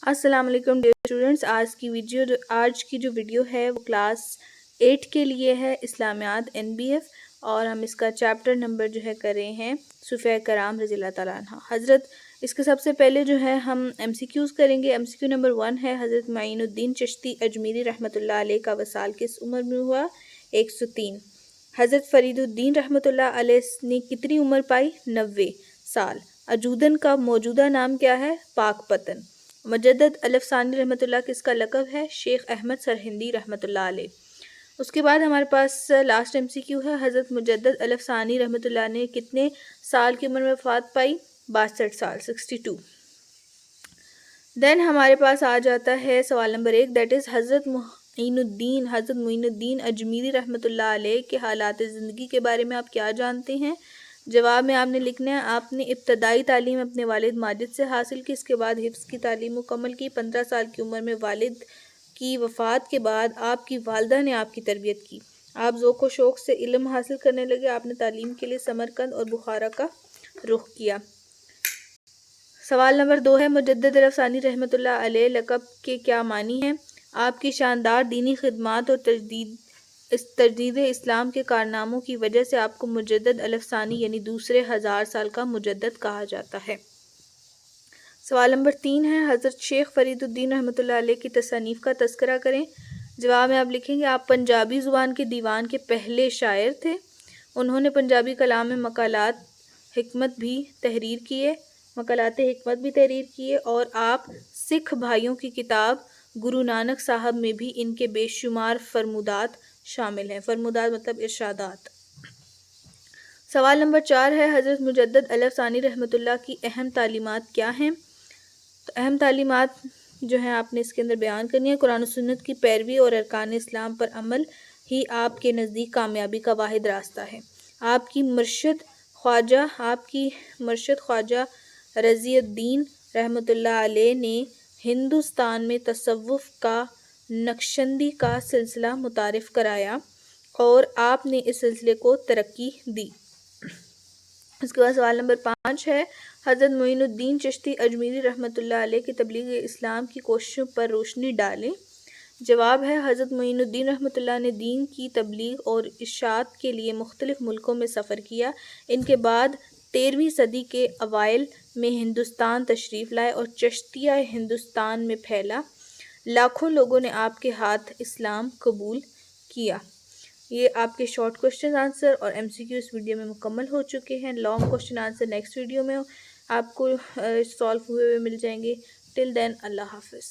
السلام علیکم dear students, آج کی جو ویڈیو ہے وہ کلاس 8 کے لیے ہے، اسلامیات NBF، اور ہم اس کا چیپٹر نمبر جو ہے کر رہے ہیں صوفیہ کرام رضی اللہ تعالیٰ عنہ حضرت۔ اس کے سب سے پہلے جو ہے ہم MCQs کریں گے۔ MCQ نمبر 1 ہے حضرت معین الدین چشتی اجمیری رحمۃ اللہ علیہ کا وصال کس عمر میں ہوا؟ 103۔ حضرت فرید الدین رحمۃ اللہ علیہ نے کتنی عمر پائی؟ 90 سال۔ اجودن کا موجودہ نام کیا ہے؟ پاک پتن۔ مجدد الف ثانی رحمۃ اللہ کس کا لقب ہے؟ شیخ احمد سرہندی رحمۃ اللہ علیہ۔ اس کے بعد ہمارے پاس لاسٹ MCQ ہے، حضرت مجدد الف ثانی رحمۃ اللہ نے کتنے سال کی عمر میں وفات پائی؟ 62 سال، 62۔ دین ہمارے پاس آ جاتا ہے سوال نمبر 1، دیٹ از حضرت معین الدین اجمیری رحمۃ اللہ علیہ کے حالات زندگی کے بارے میں آپ کیا جانتے ہیں؟ جواب میں آپ نے لکھنا ہے آپ نے ابتدائی تعلیم اپنے والد ماجد سے حاصل کی، اس کے بعد حفظ کی تعلیم مکمل کی۔ 15 سال کی عمر میں والد کی وفات کے بعد آپ کی والدہ نے آپ کی تربیت کی، آپ ذوق و شوق سے علم حاصل کرنے لگے، آپ نے تعلیم کے لیے سمرقند اور بخارا کا رخ کیا۔ سوال نمبر 2 ہے، مجدد الف ثانی رحمۃ اللہ علیہ لقب کے کیا معنی ہیں؟ آپ کی شاندار دینی خدمات اور تجدید اسلام کے کارناموں کی وجہ سے آپ کو مجدد الف ثانی یعنی دوسرے 1000 سال کا مجدد کہا جاتا ہے۔ سوال نمبر 3 ہے، حضرت شیخ فرید الدین رحمۃ اللہ علیہ کی تصانیف کا تذکرہ کریں۔ جواب میں آپ لکھیں گے آپ پنجابی زبان کے دیوان کے پہلے شاعر تھے، انہوں نے پنجابی کلام میں مقالات حکمت بھی تحریر کیے اور آپ سکھ بھائیوں کی کتاب گرو نانک صاحب میں بھی ان کے بے شمار فرمودات شامل ہیں۔ فرمودات مطلب ارشادات۔ سوال نمبر 4 ہے، حضرت مجدد الف ثانی رحمۃ اللہ کی اہم تعلیمات کیا ہیں؟ تو اہم تعلیمات جو ہیں آپ نے اس کے اندر بیان کرنی ہے۔ قرآن و سنت کی پیروی اور ارکان اسلام پر عمل ہی آپ کے نزدیک کامیابی کا واحد راستہ ہے۔ آپ کی مرشد خواجہ رضی الدین رحمۃ اللہ علیہ نے ہندوستان میں تصوف کا نقشبندی کا سلسلہ متعارف کرایا اور آپ نے اس سلسلے کو ترقی دی۔ اس کے بعد سوال نمبر 5 ہے، حضرت معین الدین چشتی اجمیری رحمۃ اللہ علیہ کی تبلیغ اسلام کی کوششوں پر روشنی ڈالیں۔ جواب ہے حضرت معین الدین رحمۃ اللہ نے دین کی تبلیغ اور اشاعت کے لیے مختلف ملکوں میں سفر کیا، ان کے بعد 13ویں صدی کے اوائل میں ہندوستان تشریف لائے اور چشتیہ ہندوستان میں پھیلا، لاکھوں لوگوں نے آپ کے ہاتھ اسلام قبول کیا۔ یہ آپ کے شارٹ کوسچن آنسر اور MCQ اس ویڈیو میں مکمل ہو چکے ہیں۔ Long question answer next video میں آپ کو سالو ہوئے مل جائیں گے۔ ٹل دین اللہ حافظ۔